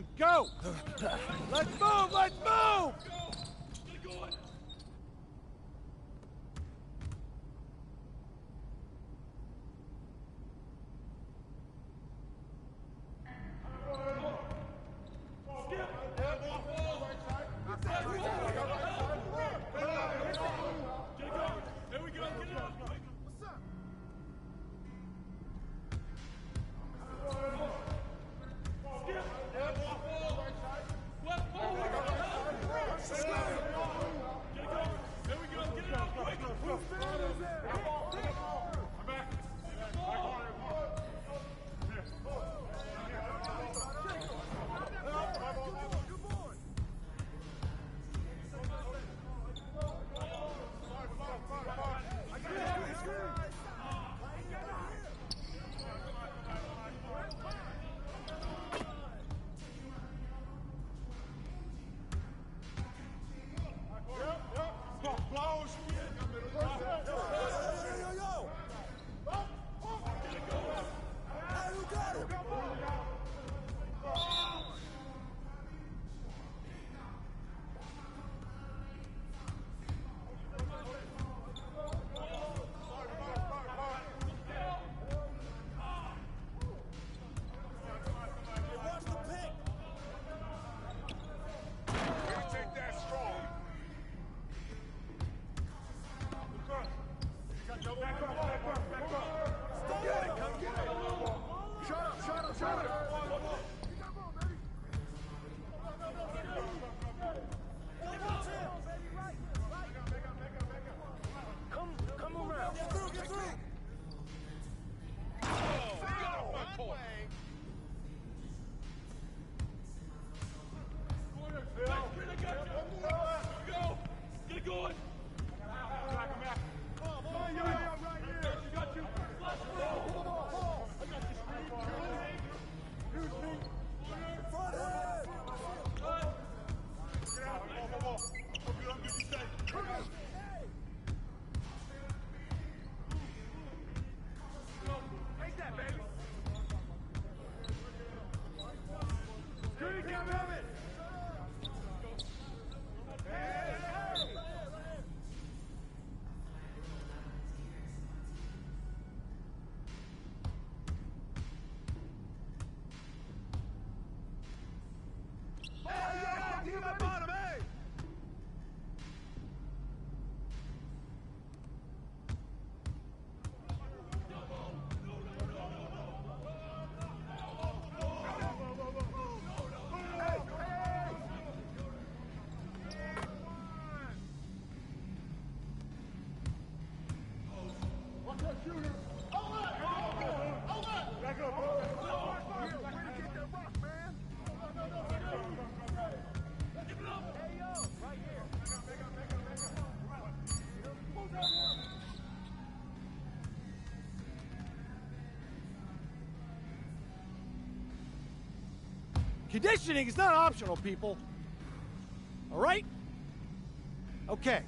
and go! Let's move! Let's move! Conditioning is not optional, people. All right? Okay.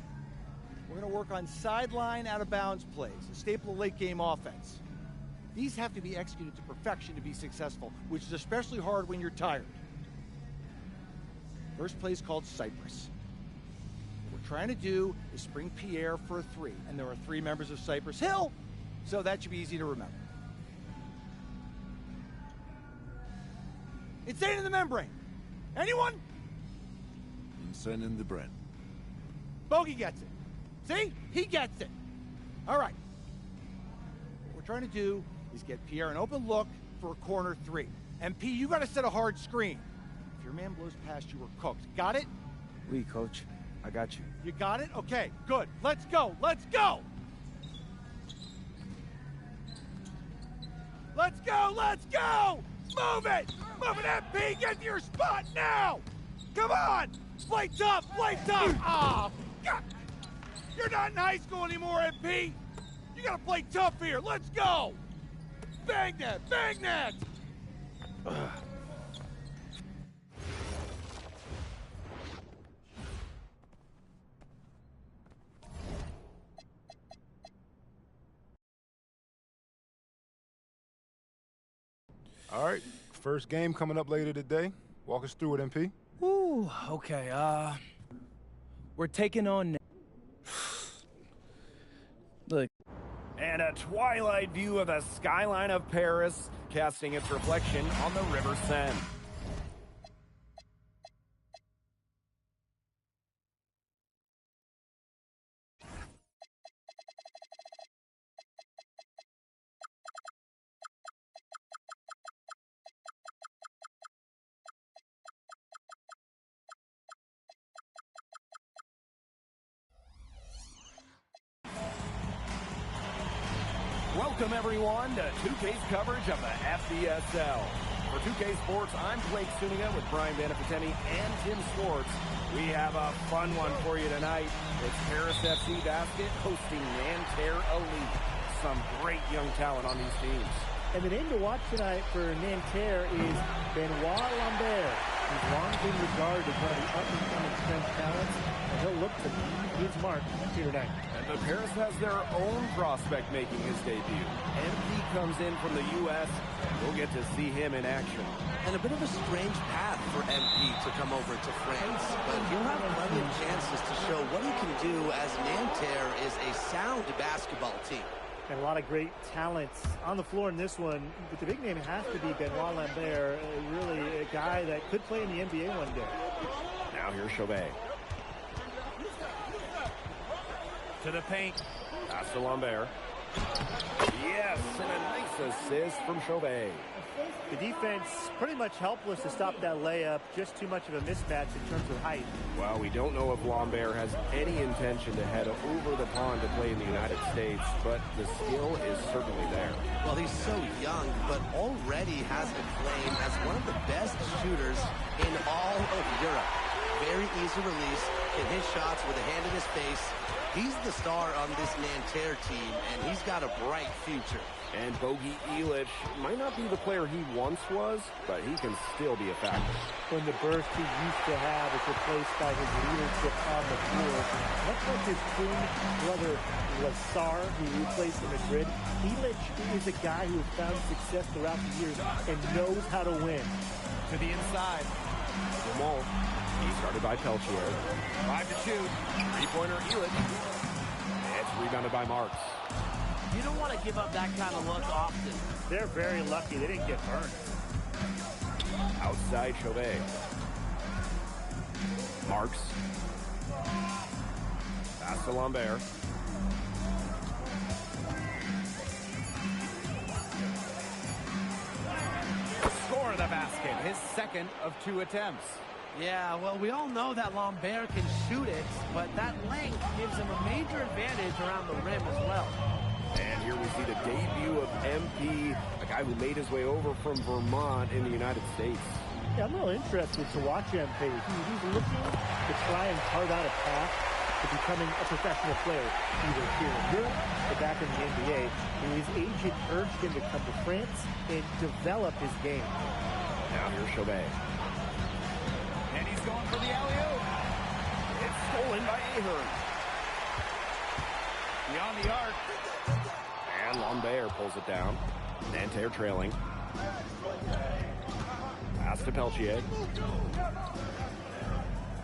We're going to work on sideline out-of-bounds plays, a staple of late-game offense. These have to be executed to perfection to be successful, which is especially hard when you're tired. First play is called Cypress. What we're trying to do is spring Pierre for a 3, and there are 3 members of Cypress Hill, so that should be easy to remember. Insane in the membrane. Anyone? Insane in the brain. Bogey gets it. See? He gets it. All right. What we're trying to do is get Pierre an open look for a corner 3. And P, you got to set a hard screen. If your man blows past you, we're cooked. Got it? Oui, coach. I got you. You got it? Okay, good. Let's go. Let's go. Let's go. Let's go. Move it! Move it, MP! Get to your spot now! Come on! Play tough! Play tough! Ah, God! You're not in high school anymore, MP! You gotta play tough here! Let's go! Bang that! Bang that! All right, first game coming up later today. Walk us through it, MP. Ooh, okay, we're taking on... Look. And a twilight view of the skyline of Paris, casting its reflection on the River Seine. Welcome, everyone, to 2K's coverage of the FBSL. For 2K Sports, I'm Blake Suniga with Brian Vanapateni and Tim Swartz. We have a fun one for you tonight. It's Paris FC Basket hosting Nanterre Elite. Some great young talent on these teams. And the name to watch tonight for Nanterre is Benoit Lambert. He's long been regarded as one of the up-and-coming French talents, and he'll look to leave his mark here tonight. And Paris has their own prospect making his debut. MP comes in from the U.S. We'll get to see him in action. And a bit of a strange path for MP to come over to France, but he'll have plenty of chances to show what he can do as Nanterre is a sound basketball team. And a lot of great talents on the floor in this one, but the big name has to be Benoit Lambert, really a guy that could play in the NBA one day. Now here's Chauvet. To the paint. Pass to Lambert. Yes, and a nice assist from Chauvet. The defense pretty much helpless to stop that layup. Just too much of a mismatch in terms of height. Well, we don't know if Lambert has any intention to head over the pond to play in the United States, but the skill is certainly there. Well, he's so young, but already has been claimed as one of the best shooters in all of Europe. Very easy release, can hit shots with a hand in his face. He's the star on this Nanterre team, and he's got a bright future. And Bogi Elic might not be the player he once was, but he can still be a factor. When the burst he used to have is replaced by his leadership on the floor, much like his twin brother Lazar, who replaced in Madrid, Elic is a guy who has found success throughout the years and knows how to win. To the inside. Jamal. He's started by Peltier. 5 to shoot. Three-pointer Elic. It's rebounded by Marks. You don't want to give up that kind of look often. They're very lucky they didn't get burned. Outside Chauvet. Marks. Pass to Lambert. Score the basket. His second of 2 attempts. Yeah, well, we all know that Lambert can shoot it, but that length gives him a major advantage around the rim as well. And here we see the debut of MP, a guy who made his way over from Vermont in the United States. Yeah, I'm a little interested to watch MP. He's looking to try and carve out a path to becoming a professional player, either here in Europe or back in the NBA. And his agent urged him to come to France and develop his game. Now here's Chauvet. And he's going for the alley-oop. It's stolen by Ahern. Beyond the arc. And Lambert pulls it down. Nanterre trailing. Pass to Peltier.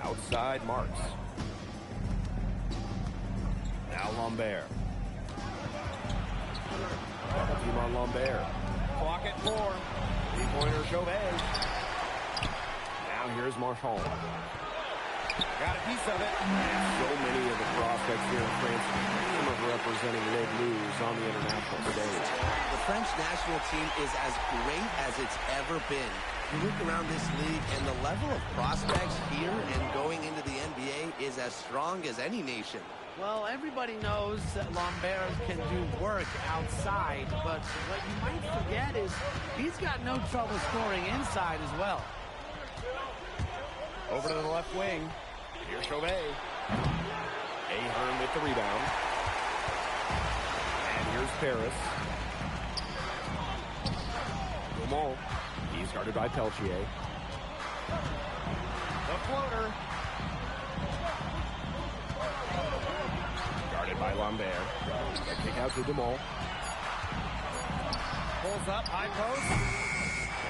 Outside Marks. Now Lambert. Double team on Lambert. Clock at 4. Three-pointer Chauvet. Now here's Marchand. Got a piece of it. And so many of the prospects here in France dream of representing Les Bleus on the international stage. The French national team is as great as it's ever been. You look around this league, and the level of prospects here and going into the NBA is as strong as any nation. Well, everybody knows that Lambert can do work outside, but what you might forget is he's got no trouble scoring inside as well. Over to the left wing. Here's Chauvet. Ahern with the rebound. And here's Paris. Dumont. He's guarded by Peltier. The floater. Guarded by Lambert. The kick out to Dumont. Pulls up, high post.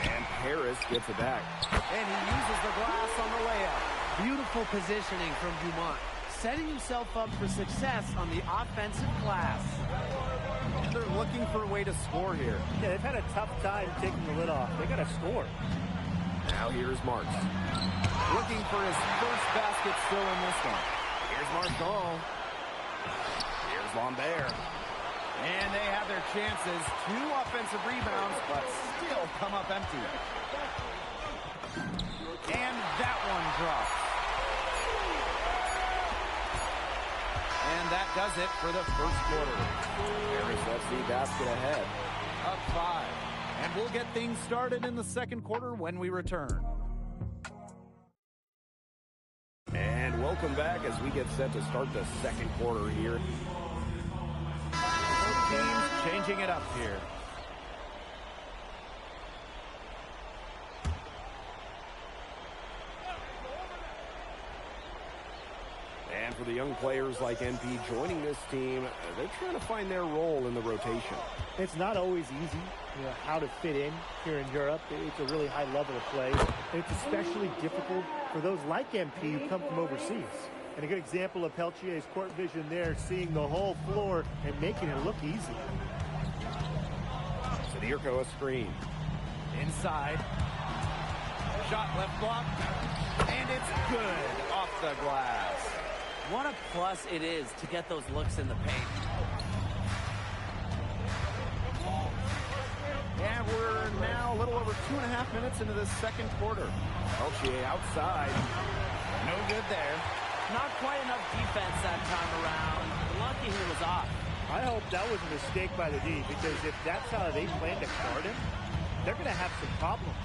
And Harris gets it back. And he uses the glass on the layup. Beautiful positioning from Dumont, setting himself up for success on the offensive glass. And they're looking for a way to score here. Yeah, they've had a tough time taking the lid off. They got to score. Now here's Marks. Looking for his first basket still in this one. Here's Marchand. Here's Lambert. And they have their chances. 2 offensive rebounds, but still come up empty. And that one drops. And that does it for the first quarter. Harris FC basket ahead. Up 5. And we'll get things started in the second quarter when we return. And welcome back as we get set to start the second quarter here. Both teams changing it up here. And for the young players like NP joining this team, they're trying to find their role in the rotation. It's not always easy, how to fit in here in Europe. It's a really high level of play. And it's especially difficult for those like MP who come from overseas. And a good example of Peltier's court vision there, seeing the whole floor and making it look easy. Sadirko a screen. Inside. Shot left block. And it's good off the glass. What a plus it is to get those looks in the paint. And we're now a little over 2.5 minutes into this second quarter. Peltier outside. No good there. Not quite enough defense that time around. Lucky he was off. I hope that was a mistake by the D, because if that's how they plan to guard him, they're going to have some problems.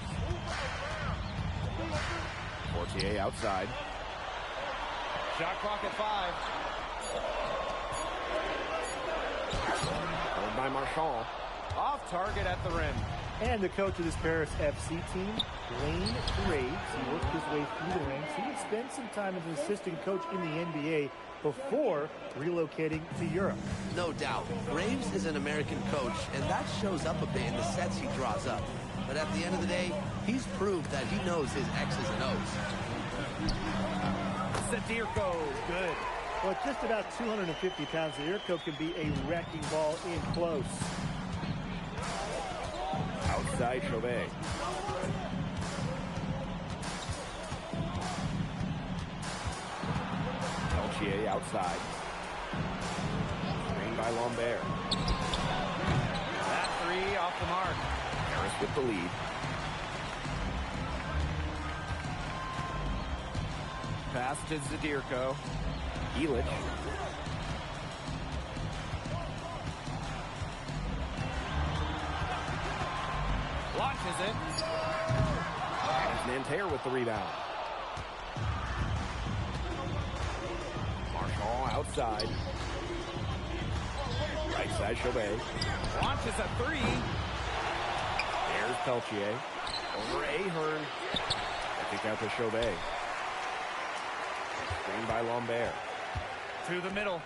Fortier outside. Shot clock at 5. Held by Marchand. Off target at the rim. And the coach of this Paris FC team, Lane Graves, he worked his way through the ranks. He would spend some time as an assistant coach in the NBA before relocating to Europe. No doubt. Graves is an American coach, and that shows up a bit in the sets he draws up. But at the end of the day, he's proved that he knows his X's and O's. Sadirko, good. Well, at just about 250 pounds, Sadirko can be a wrecking ball in close. Outside Chauvet. Peltier outside. Screen by Lambert. That 3 off the mark. Harris with the lead. Pass to Sadirko. Elich. Launches it. And it's Nanterre with the rebound. Marchand outside. Right side Chauvet. Launches a 3. There's Peltier. Over Ahern. I think out to Chauvet. Screen by Lambert. To the middle.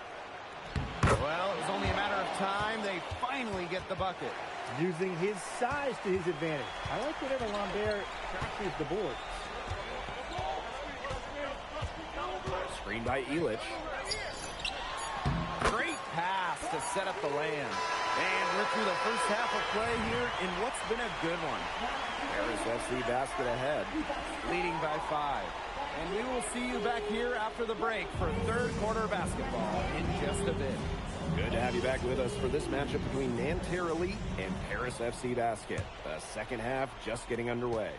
Well, it was only a matter of time. They finally get the bucket. Using his size to his advantage. I like whenever Lambert crashes the board. Screen by Elich. Great pass to set up the land. And we're through the first half of play here in what's been a good one. Paris FC basket ahead, leading by 5. And we will see you back here after the break for third quarter basketball in just a bit. Good to have you back with us for this matchup between Nanterre Elite and Paris FC Basket. The second half just getting underway.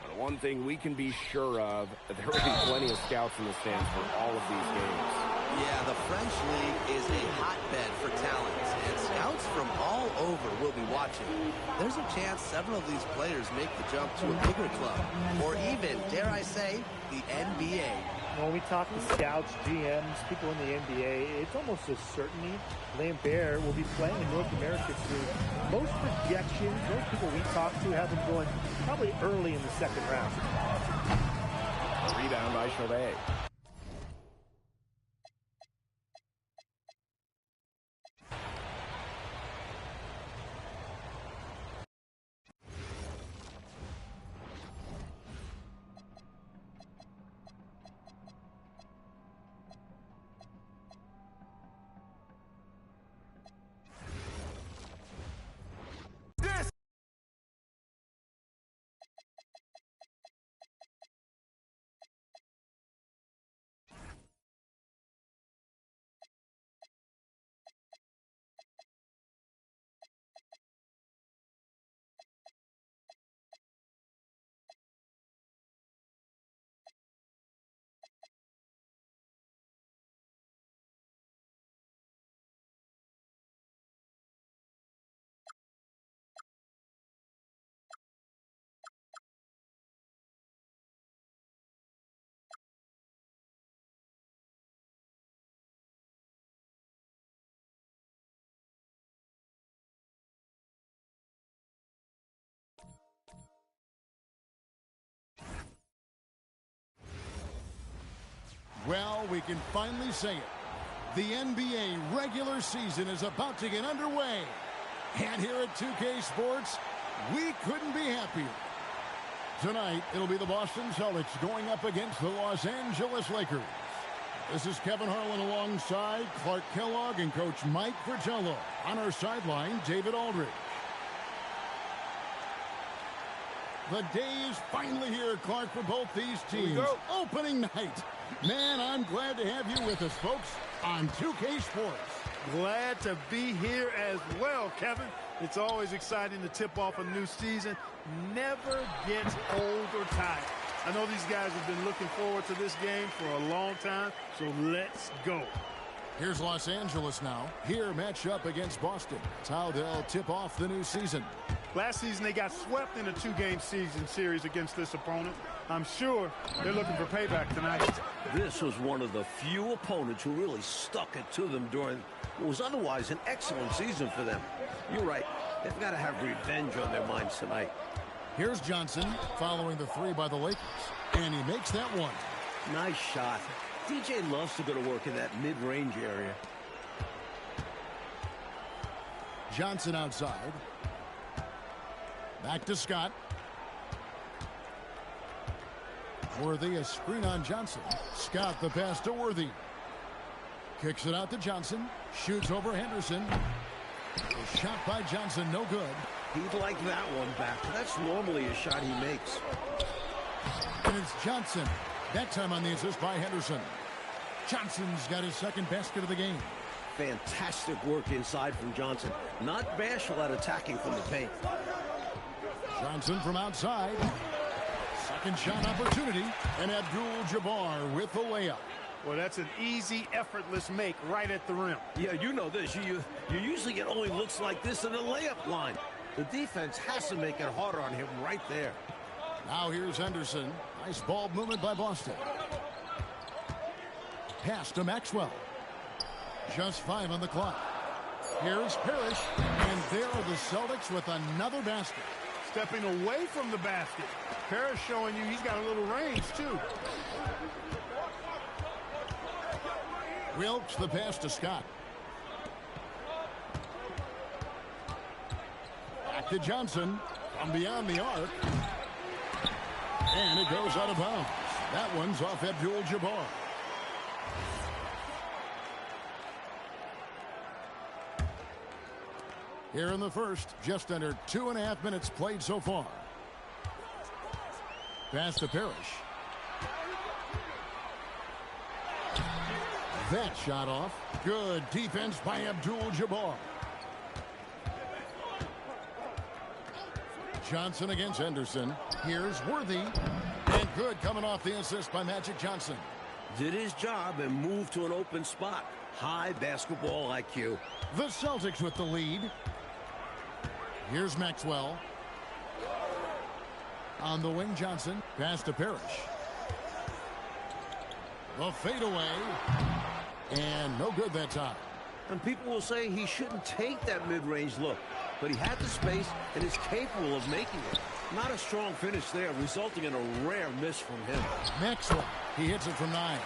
But one thing we can be sure of, there will be plenty of scouts in the stands for all of these games. Yeah, the French League is a hotbed for talent, and scouts from all over will be watching. There's a chance several of these players make the jump to a bigger club, or even, dare I say, the NBA. When we talk to scouts, GMs, people in the NBA, it's almost a certainty Lambert will be playing in North America soon. Most projections, most people we talk to have him going probably early in the second round. A rebound by Chauvet. Well, we can finally say it. The NBA regular season is about to get underway. And here at 2K Sports, we couldn't be happier. Tonight, it'll be the Boston Celtics going up against the Los Angeles Lakers. This is Kevin Harlan alongside Clark Kellogg and Coach Mike Fratello. On our sideline, David Aldridge. The day is finally here, Clark, for both these teams. Opening night. Man, I'm glad to have you with us, folks, on 2K Sports. Glad to be here as well, Kevin. It's always exciting to tip off a new season. Never gets old or tired. I know these guys have been looking forward to this game for a long time, so let's go. Here's Los Angeles now. Here, match up against Boston. That's how they'll tip off the new season. Last season, they got swept in a two-game season series against this opponent. I'm sure they're looking for payback tonight. This was one of the few opponents who really stuck it to them during what was otherwise an excellent season for them. You're right. They've got to have revenge on their minds tonight. Here's Johnson following the three by the Lakers. And he makes that one. Nice shot. DJ loves to go to work in that mid-range area. Johnson outside. Back to Scott. Worthy, a screen on Johnson. Scott the pass to Worthy. Kicks it out to Johnson. Shoots over Henderson. A shot by Johnson, no good. He'd like that one back. That's normally a shot he makes. And it's Johnson. That time on the assist by Henderson. Johnson's got his second basket of the game. Fantastic work inside from Johnson. Not bashful at attacking from the paint. Johnson from outside. Second shot opportunity. And Abdul-Jabbar with the layup. Well, that's an easy, effortless make right at the rim. Yeah, you know this. You usually get only looks like this in the layup line. The defense has to make it harder on him right there. Now here's Henderson. Nice ball movement by Boston. Pass to Maxwell. Just 5 on the clock. Here's Parrish. And there are the Celtics with another basket. Stepping away from the basket. Parrish showing you he's got a little range, too. Wilkes the pass to Scott. Back to Johnson from beyond the arc. And it goes out of bounds. That one's off Abdul-Jabbar. Here in the first, just under 2.5 minutes played so far. Pass to Parrish. That shot off. Good defense by Abdul-Jabbar. Johnson against Henderson. Here's Worthy. And good coming off the assist by Magic Johnson. Did his job and moved to an open spot. High basketball IQ. The Celtics with the lead. Here's Maxwell. On the wing, Johnson. Pass to Parrish. The fadeaway. And no good that time. And people will say he shouldn't take that mid-range look. But he had the space and is capable of making it. Not a strong finish there, resulting in a rare miss from him. Maxwell. He hits it from 9.